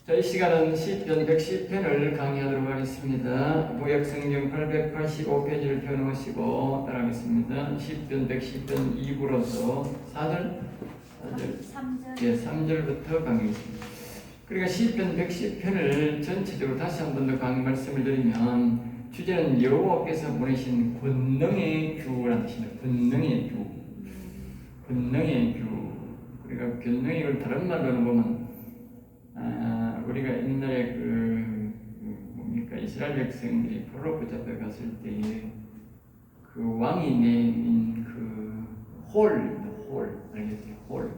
자, 이 시간은 시편 110편을 강의하도록 하겠습니다. 구약성경 885페이지를 펴놓으시고 따라하겠습니다. 시편 110편 2부로서 4절? 3절. 예, 3절부터 강의하겠습니다. 그러니까 시편 110편을 전체적으로 다시 한 번 더 강의 말씀을 드리면 주제는 여호와께서 보내신 권능의 규라는 뜻입니다. 권능의 규. 권능의 규. 우리가 권능의 규를 다른 말로는 보면 우리가 옛날에 뭡니까 이스라엘 백성들이 포로 붙잡혀 갔을 때에 그 왕이 내민 홀 알겠어요? 홀.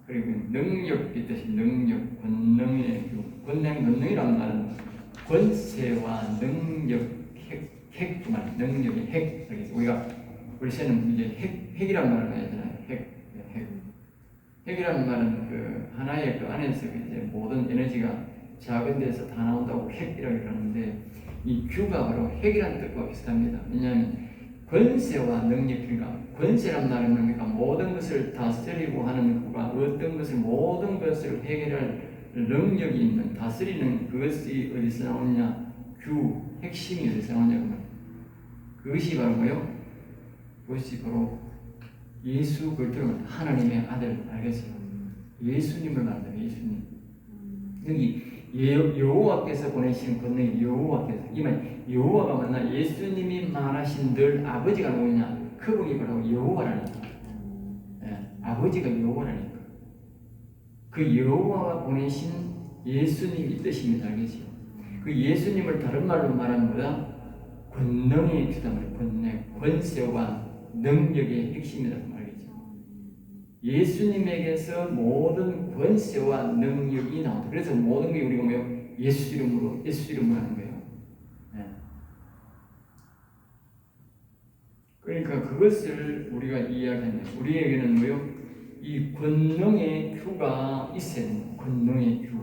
그리고 능력이 뜻이 능력, 권능의 권능이란 말은 권세와 능력, 핵 말, 능력의 핵. 알겠어요? 우리 새는 이제 핵이란 말을 해야 되잖아요. 핵이라는 말은 하나의 안에서 이제 모든 에너지가 작은 데서 다 나온다고 핵이라고 그러는데 이 규가 바로 핵이라는 뜻과 비슷합니다. 왜냐하면 권세와 능력, 그러니까 권세란 말은 뭡니까? 모든 것을 다스리고 하는 규가 어떤 것을 모든 것을 해결할 능력이 있는 다스리는 그것이 어디서 나오느냐? 규, 핵심이 어디서 나오냐고 말이에요. 그것이 바로 뭐요? 그것이 바로 예수 그리스도 하나님의 아들 알겠어요? 예수님을 말합니다. 예수님. 여기 여호와께서 보내신 권능이 여호와께서 이 말 여호와가 만나 예수님이 말하신 늘 아버지가 누구냐? 그분이 바로 여호와라니까. 예, 아버지가 여호와라니까. 그 여호와가 보내신 예수님이 뜻입니다. 알겠어요? 그 예수님을 다른 말로 말하는 거다. 권능의 주다 말이에요. 권능, 권세와 능력의 핵심이라고 말이죠. 예수님에게서 모든 권세와 능력이 나온다. 그래서 모든 게 우리가 뭐요? 예수 이름으로 하는 거예요. 네. 그러니까 그것을 우리가 이야기하면 우리에게는 뭐요? 이 권능의 규가 있어야 됩니다. 권능의 규.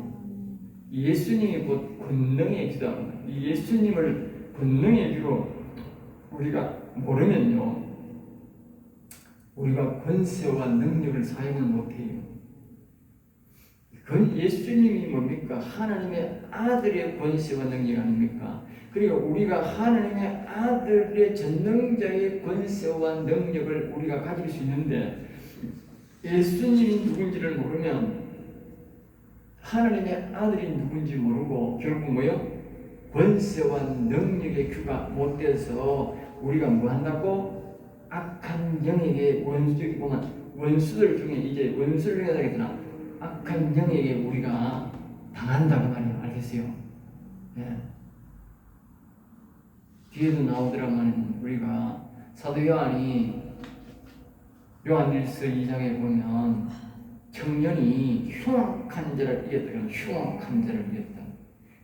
예수님이 곧 권능의 규다. 이 예수님을 권능의 규로 우리가 모르면요. 우리가 권세와 능력을 사용을 못해요. 예수님이 뭡니까? 하나님의 아들의 권세와 능력 아닙니까? 그리고 우리가 하나님의 아들의 전능자의 권세와 능력을 우리가 가질 수 있는데 예수님이 누군지를 모르면 하나님의 아들이 누군지 모르고 결국 뭐요? 권세와 능력의 규가 못 돼서 우리가 뭐 한다고? 악한 영에게 원수들 중에 이제 원수를 해야 되겠구나. 악한 영에게 우리가 당한다고 말이에요. 알겠어요? 예. 뒤에도 나오더라만 우리가 사도 요한이 요한일서 2장에 보면 청년이 흉악한 자를 이겼다. 흉악한 자를 이겼다.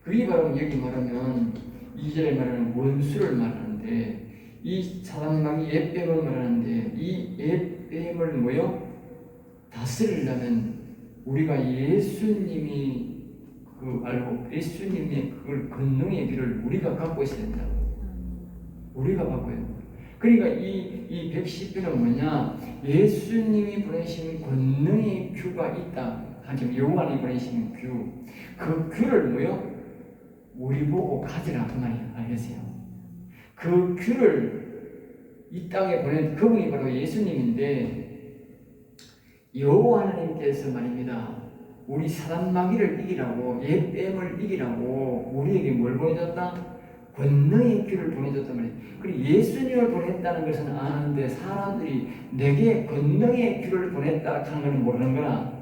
그게 바로 여기 말하면 2절에 말하는 원수를 말하는데 이 사단마귀 옛뱀을 말하는데 이 옛뱀을 뭐요? 다스리려면 우리가 예수님이 알고 예수님의 그걸 권능의 길을 우리가 갖고 있어야 된다. 우리가 갖고 있는 거예요. 그러니까 이 110편은 뭐냐? 예수님이 보내신 권능의 규가 있다. 하지만 여호와님이 보내신 규. 그 규를 뭐요? 우리 보고 가지라 그 말이에요. 알겠어요? 그 규를 이 땅에 보낸 그분이 바로 예수님인데 여호와 하나님께서 말입니다. 우리 사단마귀를 이기라고 옛뱀을 이기라고 우리에게 뭘 보내줬다? 권능의 규를 보내줬단 말이에요. 그리고 예수님을 보냈다는 것은 아는데 사람들이 내게 권능의 규를 보냈다 하는 것은 모르는 거나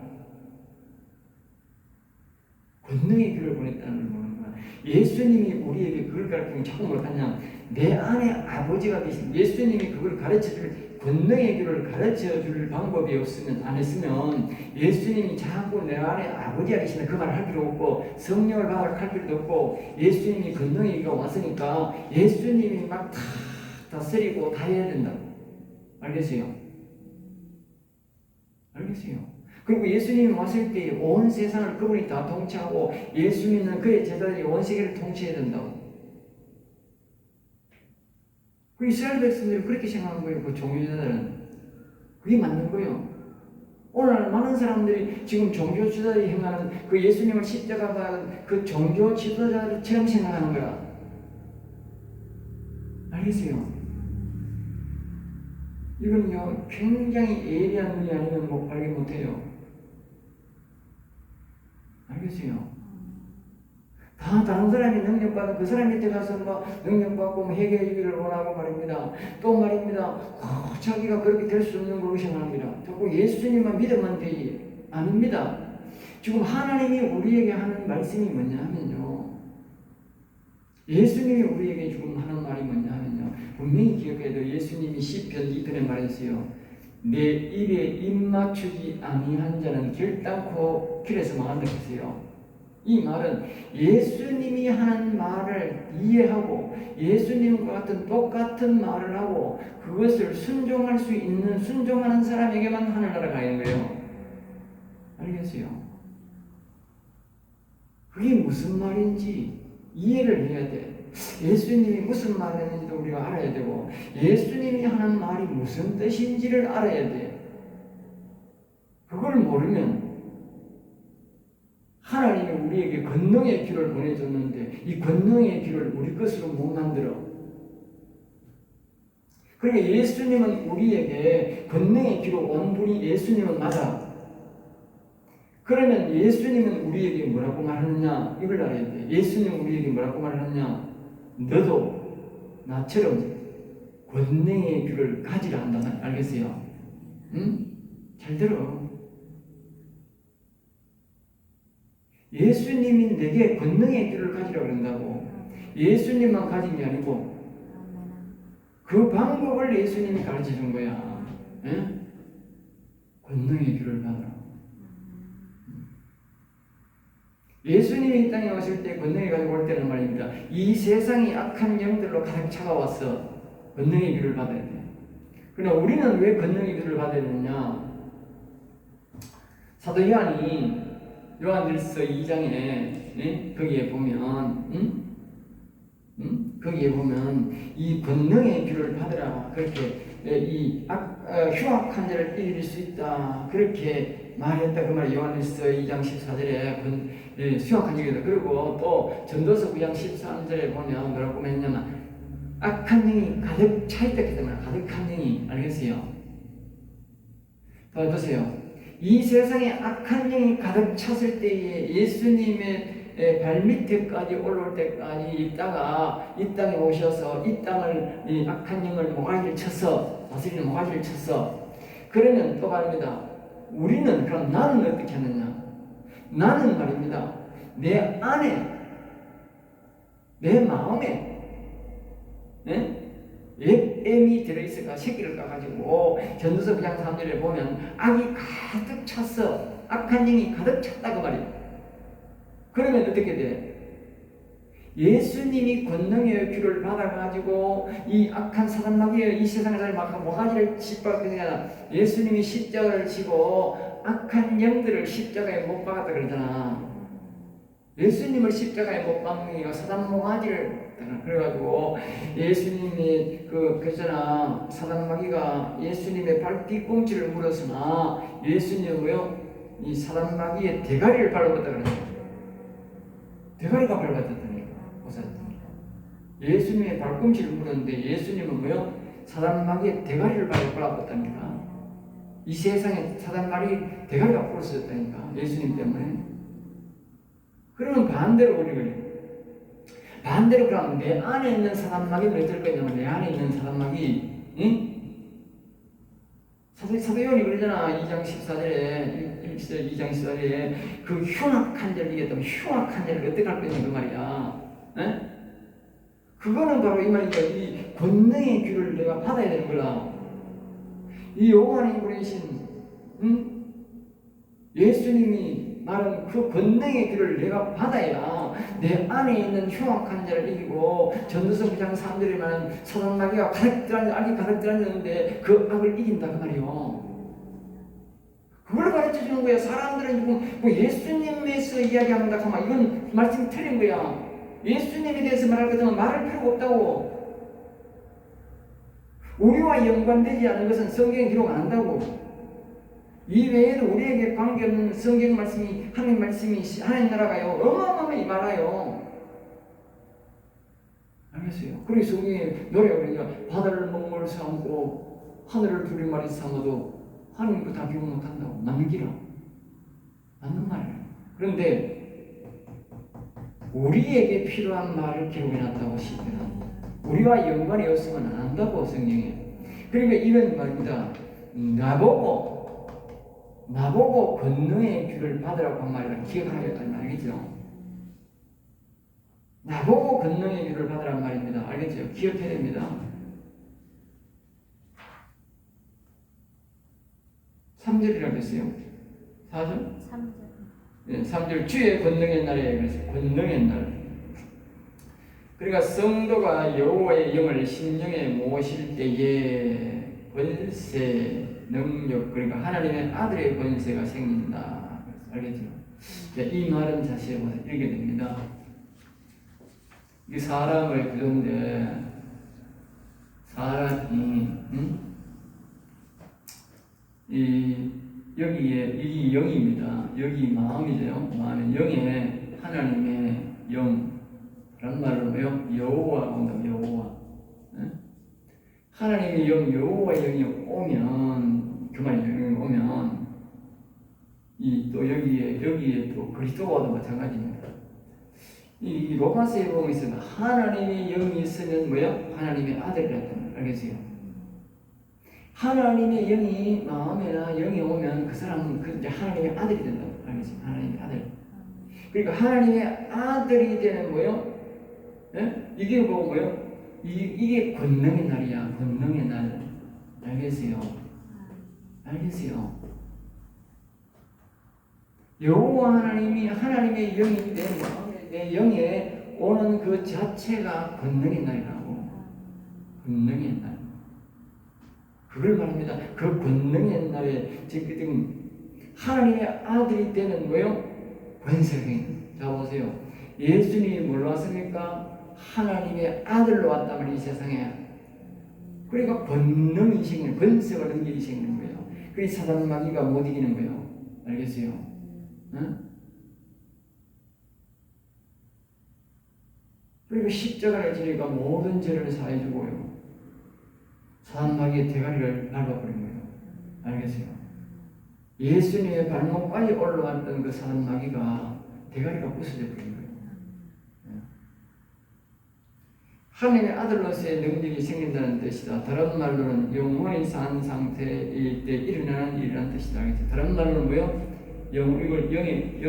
권능의 규를 보냈다는 걸 모르는 거나 예수님이 우리에게 그걸 가르치면 자꾸 뭐하냐? 내 안에 아버지가 계신 예수님이 그걸 가르쳐줄 권능의 길을 가르쳐줄 방법이 없으면 안 했으면 예수님이 자꾸 내 안에 아버지가 계시는 그 말을 할 필요 없고 성령을 받을 필요도 없고 예수님이 권능의 길가 왔으니까 예수님이 막 다 다스리고 다 해야 된다. 알겠어요? 알겠어요? 그리고 예수님이 왔을 때 온 세상을 그분이 다 통치하고 예수 믿는 그의 제자들이 온 세계를 통치해야 된다고. 그 이스라엘 백성들이 그렇게 생각한 거예요. 그 종교자들은 그게 맞는 거예요. 오늘 많은 사람들이 지금 종교 지도자들이 행하는 그 예수님을 십자가 받은 그 종교 지도자들처럼 생각하는 거야. 알겠어요? 이건요 굉장히 예리한 분이 아니면 못 발견 못해요. 알겠어요? 다 다른 사람이 능력받은 그 사람 밑에 가서 뭐 능력받고 뭐 회개해주기를 원하고 말입니다. 또 말입니다. 자기가 그렇게 될 수 없는 걸 의심합니다. 자꾸 예수님만 믿으면 되지. 아닙니다. 지금 하나님이 우리에게 하는 말씀이 뭐냐 하면요. 예수님이 우리에게 지금 하는 말이 뭐냐 하면요. 분명히 기억해야 돼요. 예수님이 시편 2편에 말했어요. 내 입에 입 맞추지 아니한 자는 결단코 길에서 망한다 했어요. 이 말은 예수님이 하는 말을 이해하고 예수님과 같은 똑같은 말을 하고 그것을 순종할 수 있는 순종하는 사람에게만 하늘나라 가는 거예요. 알겠어요? 그게 무슨 말인지 이해를 해야 돼. 예수님이 무슨 말을 했는지도 우리가 알아야 되고 예수님이 하는 말이 무슨 뜻인지를 알아야 돼. 그걸 모르면 하나님이 우리에게 권능의 길을 보내줬는데 이 권능의 길을 우리 것으로 못 만들어. 그러니까 예수님은 우리에게 권능의 길을 온 분이 예수님은 맞아. 그러면 예수님은 우리에게 뭐라고 말하느냐 이걸 알아야 돼. 예수님은 우리에게 뭐라고 말하느냐 너도 나처럼 권능의 길을 가지라 한다. 알겠어요? 응? 잘 들어. 예수님이 내게 권능의 길을 가지라고 그런다고. 예수님만 가진 게 아니고 그 방법을 예수님이 가르쳐 준 거야. 에? 권능의 길을 받아라. 예수님이 이 땅에 오실 때 권능을 가지고 올 때는 말입니다. 이 세상이 악한 영들로 가득 차가웠어. 권능의 길을 받아야 돼. 그러나 우리는 왜 권능의 길을 받아야 되느냐? 사도 요한이 요한일서 2장에 거기에 보면 거기에 보면 이 권능의 길을 받으라 그렇게 이 흉악한 자를 이길 수 있다 그렇게 말했다 그 말이 요한일서 2장 14절에 흉악한 자이다. 그리고 또 전도서 9장 13절에 보면 뭐라고 했냐면 악한 영이 가득 차 있다 했잖아요. 가득한 영이. 알겠어요? 더 보세요. 이 세상에 악한 영이 가득 찼을 때에 예수님의 발밑에까지 올라올 때까지 있다가 이 땅에 오셔서 이 땅을 이 악한 영을 모가지를 쳐서 다스리는 모가지를 쳐서 그러면 또 말입니다. 우리는 그럼 나는 어떻게 하느냐? 나는 말입니다. 내 안에 내 마음에 옛엠이 들어있어가 새끼를 까가지고 전도서 9장 3절에 보면 악이 가득 찼어. 악한 영이 가득 찼다 그 말이야. 그러면 어떻게 돼? 예수님이 권능의 귀를 받아가지고 이 악한 사단 마귀의 이 세상에서 막 모가지를 짓밟게 되잖아. 예수님이 십자가를 지고 악한 영들을 십자가에 못 박았다 그러잖아. 예수님을 십자가에 못 박는 사단 모가지를 그래가지고 예수님이 그랬잖아. 사단 마귀가 예수님의 발 뒤꿈치를 물었으나 예수님은 뭐요? 이 사단 마귀의 대가리를 밟았다 그랬어요. 대가리가 밟았다니까. 예수님의 발꿈치를 물었는데 예수님은 뭐요? 사단 마귀의 대가리를 밟았다니까. 이 세상에 사단 마귀 대가리가 부러졌다니까. 예수님 때문에. 그러면 반대로 우리가 반대로 그러면 내 안에 있는 사단 마귀는 어떨 거냐면 내 안에 있는 사단 마귀 사도 요한이 그러잖아. 2장 14절에 2장 14절에 그 흉악한 자를 이겼다면 흉악한 자를 어떻게 할 거냐 그 말이야. 에? 그거는 바로 이 말이죠. 이 권능의 귀를 내가 받아야 되는 거라. 이 요한이 보내신 예수님이 말은 그 권능의 길을 내가 받아야 내 안에 있는 흉악한 자를 이기고 전도서 9장 3절에 말하는 사단 마귀가 악이 가득 들어있는데 그 악을 이긴다 그 말이요. 그걸 가르쳐 주는 거야. 사람들은 지금 뭐 예수님에서 이야기한다 하면 이건 말씀이 틀린 거야. 예수님에 대해서 말할 거면 말할 필요가 없다고. 우리와 연관되지 않은 것은 성경에 기록 안 한다고. 이 외에도 우리에게 관계없는 성경 말씀이, 하나님 말씀이, 하나님 나라가요 어마어마하게 많아요. 알겠어요? 그리고 성경에 노래가 그러니까 바다를 먹물 삼고 하늘을 두루마리 삼아도 하나님 그거 다 기억 못한다고. 맞는 기라. 맞는 말이에요. 그런데 우리에게 필요한 말을 기록해놨다고 시편은 우리와 연관이 없으면 안 한다고 성경에. 그러니까 이런 말입니다. 나보고 권능의 귀를 받으라고 한 말이라 기억하겠다는 말이죠. 나보고 권능의 귀를 받으라는 말입니다. 알겠죠? 기억해야 됩니다. 3절이라고 했어요. 4절? 3절. 네, 3절 주의 권능의 날에 그래서 권능의 날. 그러니까 성도가 여호와의 영을 심령에 모실 때에 권세, 능력, 그러니까 하나님의 아들의 권세가 생긴다. 알겠죠? 이 말은 자세히 보서 읽게 됩니다. 이 사람을 그런데 사람이 여기에 이 영입니다. 여기 마음이죠. 마음은 영에 하나님의 영. 그런 말로 뭐요? 여호와가 온다고. 여호와. 하나님의 영, 여호와의 영이 오면 그 말이 영이 오면 이 또 여기에 또 그리스도와도 마찬가지입니다. 이 로마서에 보면 있으면 하나님의 영이 있으면 뭐야? 하나님의 아들이라는 말 알겠어요? 하나님의 영이 마음에나 영이 오면 그 사람은 그 이제 하나님의 아들이 된다고 알겠어요? 하나님의 아들. 그러니까 하나님의 아들이 되는 뭐요? 예? 이게 뭐고요? 이게 권능의 날이야. 권능의 날. 알겠어요? 알겠어요? 여호와 하나님이 하나님의 영이 내 마음에 내 영에 오는 그 자체가 권능의 날이라고. 권능의 날. 그걸 말합니다. 그 권능의 날에 지금 하나님의 아들이 되는 뭐요? 권세가 있는. 자 보세요. 예수님이 뭘로 왔습니까? 하나님의 아들로 왔단 말이에요. 이 세상에. 그러니까 권능이 생기는, 권세가 능력이 생기는 거예요. 그래서 사단 마귀가 못 이기는 거예요. 알겠어요? 응? 그리고 십자가를 지니까 모든 죄를 사해 주고요. 사단 마귀의 대가리를 밟아버린 거예요. 알겠어요? 예수님의 발목까지 올라왔던 그 사단 마귀가 대가리가 부서져 버린 거예요. 하나님의 아들로서의 능력이 생긴다는 뜻이다. 다른 말로는 영원히 산 상태일 때 일어나는 일이라는 뜻이다. 다른 말로는 뭐요? 영이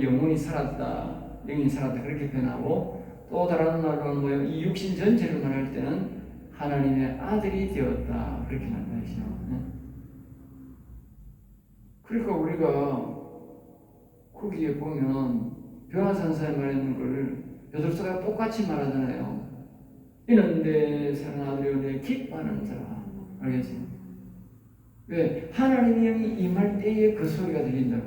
영원히 살았다. 영이 살았다. 그렇게 표현하고 또 다른 말로는 뭐요? 이 육신 전체를 말할 때는 하나님의 아들이 되었다. 그렇게 말하시죠. 그러니까 우리가 거기에 보면 변화산사에 말하는 걸 베드로서가 똑같이 말하잖아요. 이는 내 사랑하는 아들이요 내 기뻐하는 자라. 알겠어요? 왜? 하나님의 영이 임할 때에 그 소리가 들린다고.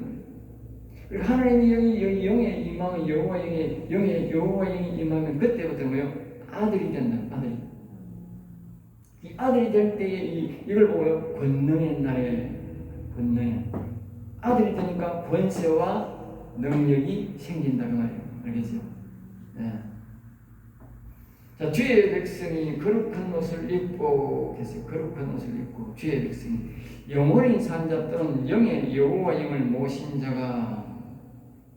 그리고 하나님의 영이 영에 임하면 여호와의 영이 임하면 그때부터 뭐요? 아들이 된다. 아들이. 이 아들이 될 때에 이걸 보고요. 권능의 날에 권능의 아들이 되니까 권세와 능력이 생긴다는 말이에요. 알겠어요? 네. 자, 주의 백성이 거룩한 옷을 입고 계세요. 거룩한 옷을 입고 주의 백성이 영원히 산 자 또는 영의 여호와 영을 모신 자가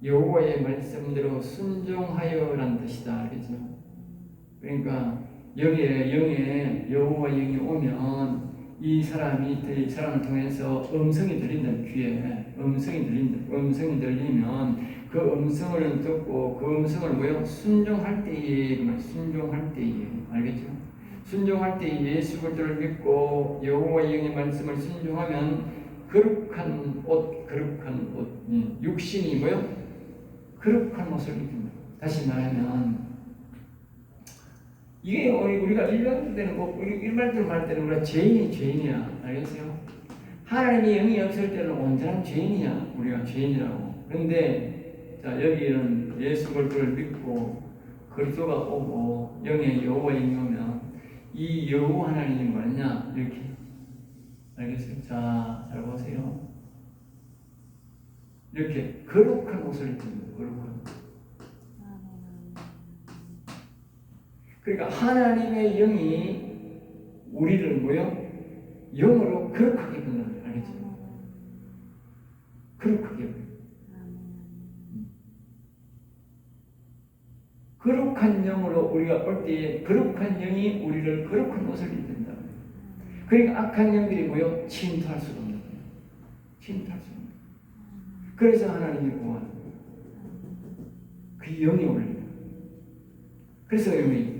여호와의 말씀대로 순종하여란 뜻이다. 알겠죠? 그러니까 영의 여호와 영이 오면 이 사람을 통해서 음성이 들린다. 귀에 음성이 들린다. 음성이 들리면 그 음성을 듣고 그 음성을 뭐요? 순종할 때에 순종할 때에 알겠죠? 순종할 때에 예수 그리스도를 믿고 여호와의 영의 말씀을 순종하면 거룩한 옷 육신이 뭐요? 거룩한 옷을 입힌다. 다시 말하면 이게 우리가 일반적으로 말할 때는 우리가 죄인이야. 알겠어요? 하나님의 영이 없을 때는 온전한 죄인이야. 우리가 죄인이라고. 그런데 자 여기는 예수 그리스도를 믿고 그리스도가 오고 영의 여호와 영이 오면 이 여호와 하나님이 뭐냐 이렇게 알겠어요? 자, 잘 보세요. 이렇게 거룩한 옷을 입습니다. 거룩한. 그러니까 하나님의 영이 우리를 뭐요? 영으로 거룩하게 변한다. 알겠죠? 거룩하게 변한다. 거룩한 영으로 우리가 올 때에 거룩한 영이 우리를 거룩한 옷을 입힌다. 그러니까 악한 영들이 뭐요? 침투할 수가 없는 거예요. 침투할 수가 없는 거예요. 그래서 하나님이 구하는 거예요. 그 영이 올립니다. 그래서 여기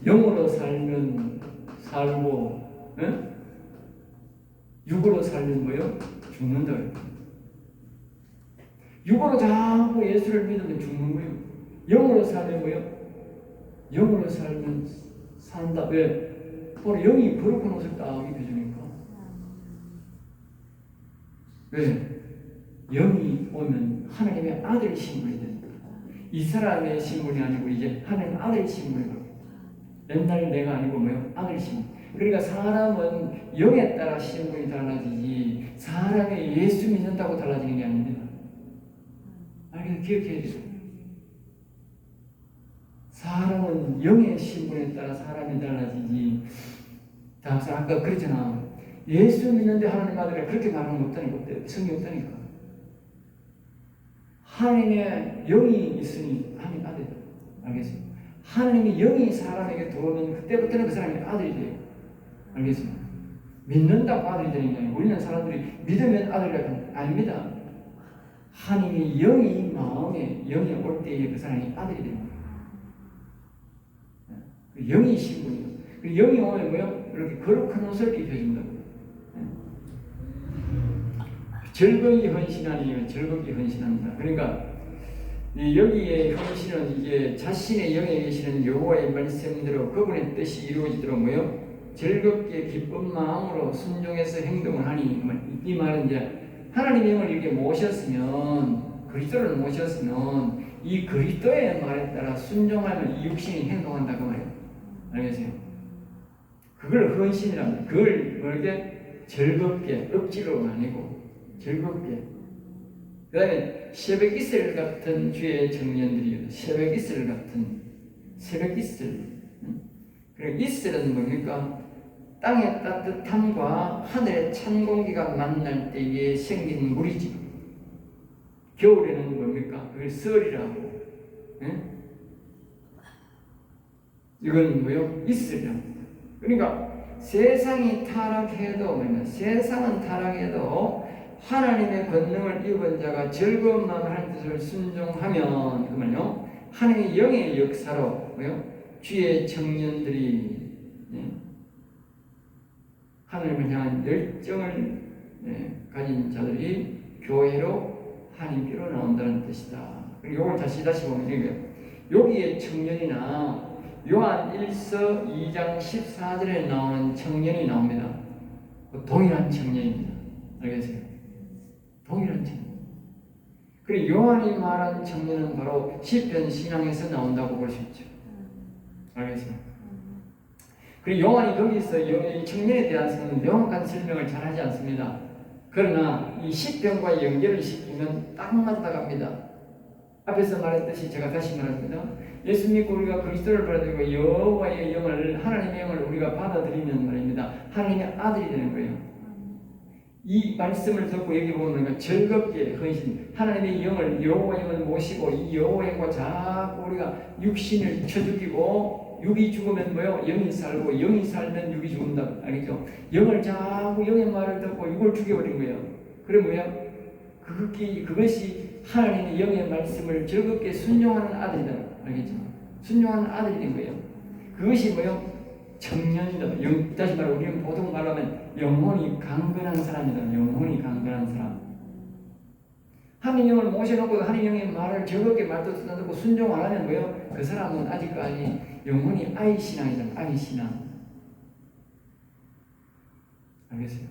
영으로 살면 살고, 육으로 살면 뭐요? 죽는다. 육으로 자꾸 예수를 믿으면 죽는 거예요. 영으로 살면 뭐요? 영으로 살면 산다. 왜? 바로 영이 거룩한 옷을 딱 입혀주니까. 왜? 영이 오면 하나님의 아들 신분이 된다. 이 사람의 신분이 아니고 이제 하나님 아들 신분이 됩니다. 옛날 내가 아니고 뭐요? 아들 신분. 그러니까 사람은 영에 따라 신분이 달라지지 사람이 예수 믿는다고 달라지는 게 아닙니다. 알겠죠? 기억해야 돼요. 사람은 영의 신분에 따라 사람이 달라지지. 다서 아까 그랬잖아. 예수 믿는데 하나님 아들이 그렇게 말하는 거 없다니까. 성경 없다니까. 하나님의 영이 있으니 하나님 아들이다. 알겠어요? 하나님의 영이 사람에게 들어오면 그때부터는 그 사람이 아들이 돼요. 알겠어요? 믿는다고 아들이 되는 게 아니고 우리는 사람들이 믿으면 아들이라고 아닙니다. 하나님의 영이 마음에 영이 올 때에 그 사람이 아들이 되는 거예요. 그 영이 신분이에요. 그 영이 오면 뭐요? 이렇게 거룩한 옷을 입혀준다고. 즐거이 헌신하니 즐겁게 헌신한다. 그러니까 여기에 헌신은 이제 자신의 영에 계시는 여호와의 말씀대로 그분의 뜻이 이루어지도록 뭐요? 즐겁게 기쁜 마음으로 순종해서 행동을 하니 이 말은 이제 하나님의 영을 이렇게 모셨으면 그리스도를 모셨으면 이 그리스도의 말에 따라 순종하면 이 육신이 행동한다 그 말이에요. 알겠어요? 그걸 헌신이랍니다. 그걸 뭐게 즐겁게 억지로는 아니고 즐겁게. 그 다음에 새벽 이슬 같은 주의 청년들이요. 새벽 이슬 같은 새벽 이슬. 그리고 이슬은 뭡니까? 땅의 따뜻함과 하늘의 찬 공기가 만날 때에 생긴 물이지. 겨울에는 뭡니까? 그걸 썰이라고. 이건 뭐요? 이슬이랍니다. 그러니까 세상이 타락해도 세상은 타락해도 하나님의 권능을 입은 자가 즐거운 마음을 하는 뜻을 순종하면 그러면요 하나님의 영의 역사로 뭐요? 주의 청년들이 하나님을 향한 열정을 가진 자들이 교회로 하나님께로 나온다는 뜻이다. 그리고 이걸 다시 보면 이거예요. 여기에 청년이나 요한 1서 2장 14절에 나오는 청년이 나옵니다. 동일한 청년입니다. 알겠어요? 동일한 청년. 그리고 요한이 말한 청년은 바로 시편 신앙에서 나온다고 볼 수 있죠. 알겠어요? 그리고 요한이 거기서 이 청년에 대해서는 명확한 설명을 잘 하지 않습니다. 그러나 이 시편과 연결을 시키면 딱 맞아갑니다. 앞에서 말했듯이 제가 다시 말합니다. 예수 믿고 우리가 그리스도를 받아들이고 여호와의 영을 하나님의 영을 우리가 받아들이면 말입니다. 하나님의 아들이 되는 거예요. 이 말씀을 듣고 여기 보면 즐겁게 헌신 하나님의 영을 여호와의 영을 모시고 이 여호와의 영과 자꾸 우리가 육신을 쳐죽이고 육이 죽으면 뭐요? 영이 살고 영이 살면 육이 죽는다. 알겠죠? 영을 자꾸 영의 말을 듣고 육을 죽여버린 거예요. 그래 뭐야? 그것이 하나님의 영의 말씀을 즐겁게 순종하는 아들이다. 알겠죠? 순종하는 아들이 된 거예요. 그것이 뭐요? 청년이다. 다시 말해 우리는 보통 말로 하면 영혼이 강건한 사람이다. 영혼이 강건한 사람. 하나님 영을 모셔놓고 하나님 영의 말을 즐겁게 말도 듣고 순종 안 하면 뭐요? 그 사람은 아직까지 영혼이 아이 신앙이다. 아이 신앙. 알겠어요?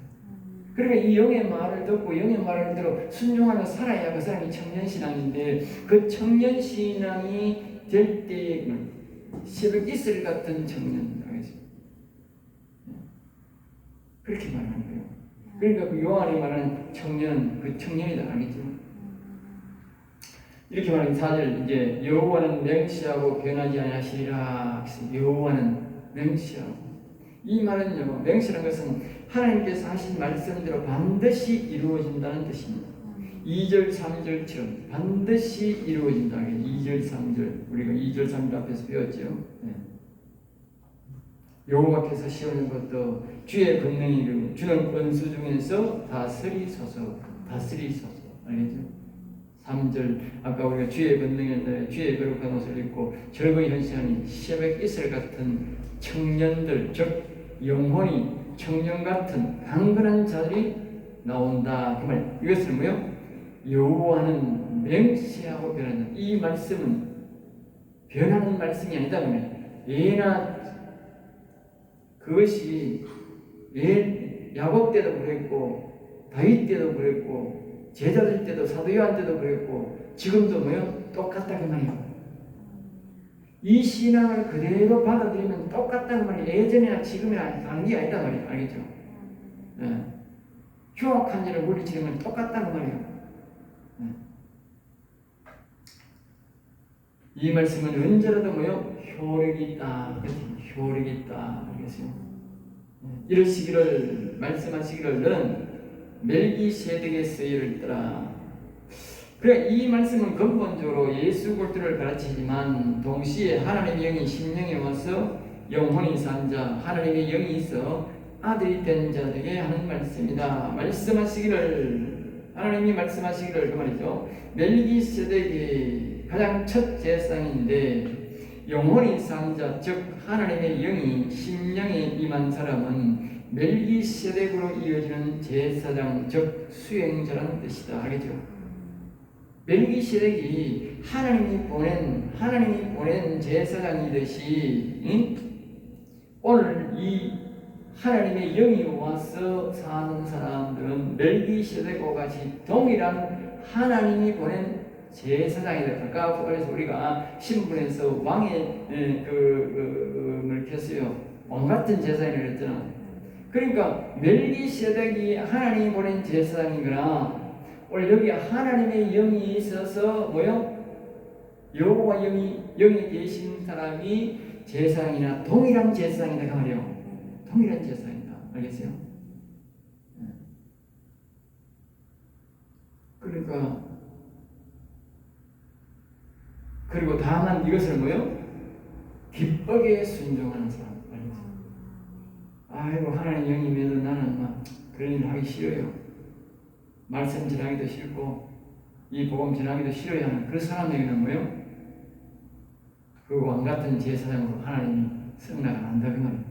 그러니까 이 영의 말을 듣고 영의 말을 들어 순종하며 살아야 그 사람이 청년신앙인데 그 청년신앙이 될 때에 새벽 이슬 같은 청년. 알겠어요? 그렇게 말하는 거예요. 그러니까 그 요한이 말하는 청년은 그 청년이다. 알겠죠? 이렇게 말하는 4절 이제 여호와는 맹세하고 변하지 아니하시리라. 여호와는 맹세하고 이 말은요 맹세라는 것은 하나님께서 하신 말씀대로 반드시 이루어진다는 뜻입니다. 2절 3절처럼 반드시 이루어진다. 2절 3절 우리가 2절 3절 앞에서 배웠죠. 네. 여호와께서 시오는 것도 주의 권능이 주는 권수 중에서 다스리소서 알겠죠? 3절 아까 우리가 주의 권능에 주의 거룩한 옷을 입고 즐거이 현시하니 새벽 이슬 같은 청년들 즉 영혼이 청년 같은 강건한 자들이 나온다. 그 말 이것은 뭐요? 여호와는 맹세하고 변한다. 이 말씀은 변하는 말씀이 아니다. 예나 그것이 야곱 때도 그랬고 다윗 때도 그랬고 제자들 때도 사도 요한 때도 그랬고 지금도 뭐요? 똑같다 그 말이에요. 이 신앙을 그대로 받아들이면 똑같다는 말이 예전이나 지금이나 관계 아니다 말이에요. 알겠죠? 네. 흉악한 일을 물리치는 건 똑같다는 말이에요. 네. 이 말씀은 언제라도 뭐요? 효력이 있다. 효력이 있다. 알겠어요? 네. 이러시기를 말씀하시기를 너는 멜기세덱의 세율을 따라. 그래 이 말씀은 근본적으로 예수 그리스도를 가르치지만 동시에 하나님의 영이 심령에 와서 영혼이 산 자, 하나님의 영이 있어 아들이 된 자들에게 하는 말씀이다. 말씀하시기를 하나님이 말씀하시기를 그 말이죠. 멜기세덱이 가장 첫 제사장인데 영혼이 산 자, 즉 하나님의 영이 심령에 임한 사람은 멜기세덱으로 이어지는 제사장, 즉 수행자라는 뜻이다. 알겠죠? 멜기세덱이 하나님이 보낸 제사장이듯이 오늘 이 하나님의 영이 와서 사는 사람들은 멜기세덱과 같이 동일한 하나님이 보낸 제사장이다. 아까 그래서 우리가 신분에서 왕의 뭘 켰어요. 왕 같은 제사장이라고 했잖아. 그러니까 멜기세덱이 하나님이 보낸 제사장이거나 오늘 여기 하나님의 영이 있어서 뭐요? 여호와 영이 계신 사람이 제사장이나 동일한 제사장이다 그 말이에요. 동일한 제사장이다. 알겠어요? 그러니까 그리고 다만 이것을 뭐요? 기쁘게 순종하는 사람. 아이고 하나님 영이면 나는 막 그런 일 하기 싫어요. 말씀 전하기도 싫고 이 복음 전하기도 싫어야 하는 그 사람에게는 뭐요? 그 왕같은 제사장으로 하나님이 승낙을 한다 그 말이에요.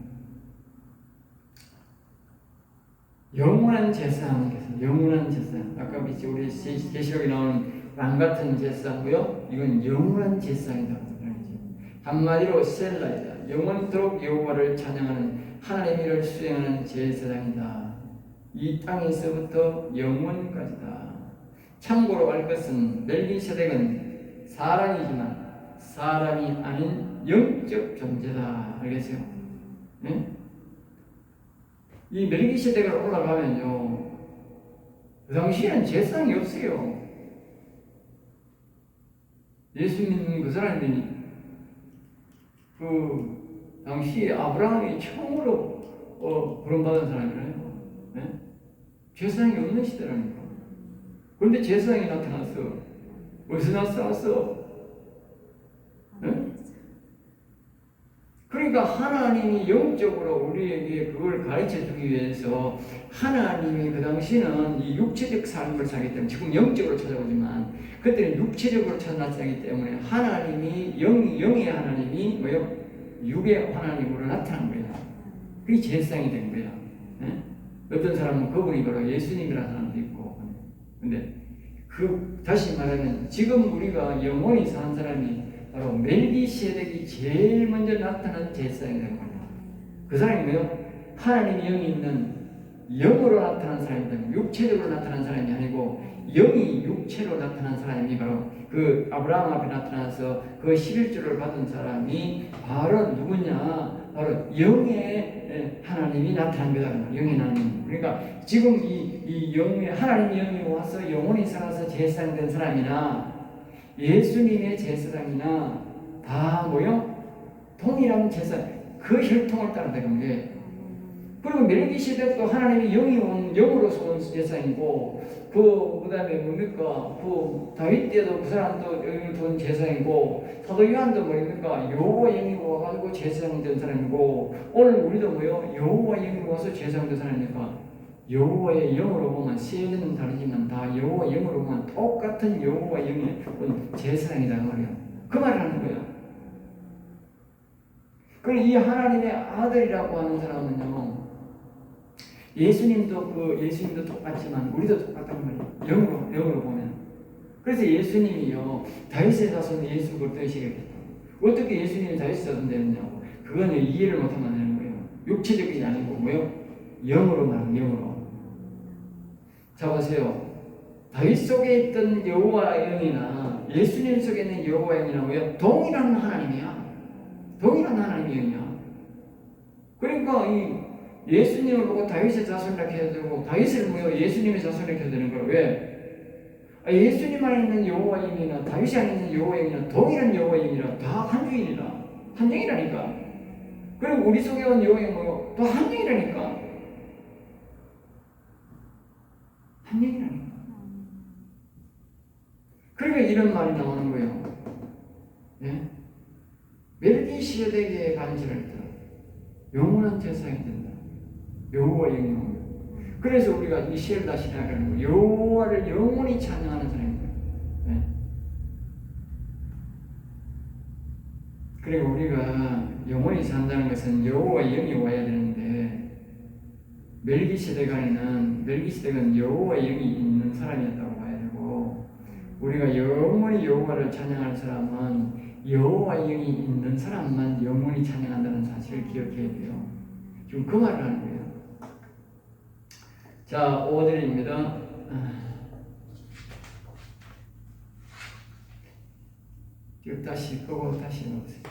영원한 제사장께서 영원한 제사장 아까 우리 계시록에 나오는 왕같은 제사장고요. 이건 영원한 제사장이다. 한마디로 셀라이다. 영원토록 여호와를 찬양하는 하나님의 일을 수행하는 제사장이다. 이 땅에서부터 영원까지다. 참고로 알 것은 멜기세덱은 사람이지만 사람이 아닌 영적 존재다. 알겠어요? 네? 이 멜기세덱으로 올라가면요, 그 당시에는 제사장이 없어요. 예수 믿는 그 사람들이 그 당시에 아브라함이 처음으로 부름받은 사람이잖아요. 네? 제사장이 없는 시대라니까. 그런데 제사장이 나타났어. 어디서 나타났어? 네? 그러니까 하나님이 영적으로 우리에게 그걸 가르쳐 주기 위해서 하나님이 그 당시는 이 육체적 삶을 살기 때문에 지금 영적으로 찾아오지만 그때는 육체적으로 찾아나타나기 때문에 하나님이 영의 하나님이 뭐요? 육의 하나님으로 나타난 거야. 그게 제사장이 된 거야. 네? 어떤 사람은 그분이 바로 예수님이라는 사람도 있고. 근데 다시 말하면 지금 우리가 영원히 사는 사람이 바로 멜기세덱이 제일 먼저 나타난 제사장이라는 거예요. 그 사람이 뭐요? 하나님의 영이 있는 영으로 나타난 사람이다. 육체적으로 나타난 사람이 아니고 영이 육체로 나타난 사람이 바로 그 아브라함 앞에 나타나서 그 11조를 받은 사람이 바로 누구냐? 바로 영의 하나님이 나타난 거다. 영의 하나님. 그러니까 지금 이 영의 하나님의 영이 와서 영원히 살아서 제사장 된 사람이나 예수님의 제사장이나 다 뭐요? 동일한 제사, 그 혈통을 따라다니는 게. 그리고 멜기시덱도 하나님의 영이 온 영으로서 온 제사장이고, 그다음에 뭡니까? 그 다윗 때도 그 사람도 영이 온 제사장이고, 사도 요한도 뭡니까? 여호와 영이 와가지고 제사장 된 사람이고, 오늘 우리도 뭐요? 여호와 영이 와서 제사장 된 사람이니까 여호와의 영으로 보면 세대는 다르지만 다 여호와 영으로 보면 똑같은 여호와 영이 온 제사장이다 그 말이야. 그 말을 하는 거야. 그리고 이 하나님의 아들이라고 하는 사람은요, 예수님도 똑같지만 우리도 똑같단 말이에요. 영으로 보면. 그래서 예수님이요, 다윗의 자손 예수 그리스도시겠다. 어떻게 예수님이 다윗의 자손 되느냐고. 그거는 이해를 못하면 안 되는 거예요. 육체적인 게 아니고 뭐요? 영으로 말하는 영으로. 자 보세요. 다윗 속에 있던 여호와 영이나 예수님 속에 있는 여호와 영이나 뭐요? 동일한 하나님이야. 동일한 하나님의 영이야. 그러니까 이 예수님을 보고 다윗의 자손이라고 해야 되고, 다윗을 뭐요? 예수님의 자손이라고 해야 되는 거야. 왜? 예수님 안에 있는 여호와 영이나 다윗 안에 있는 여호와 영이나 동일한 여호와 영이라 다 한 주인이라, 한 영이라니까. 그리고 우리 속에 온 여호와 영 뭐요? 또 한 영이라니까. 한 영이라니까. 그러니까 이런 말이 나오는 거예요. 예? 멜기시덱의 간지를 들어 영원한 제사장이 된다. 여호와 영이 오면. 그래서 우리가 이 시를 다시 나가는 거, 여호와를 영원히 찬양하는 사람입니다. 네. 그리고 우리가 영원히 산다는 것은 여호와 영이 와야 되는데, 멜기시덱은 여호와 영이 있는 사람이었다고 봐야 되고, 우리가 영원히 여호와를 찬양하는 사람은 여호와 영이 있는 사람만 영원히 찬양한다는 사실을 기억해야 돼요. 지금 그 말을 하는 거예요. 자, 5절입니다. 이거 다시 끄고 다시 해보세요.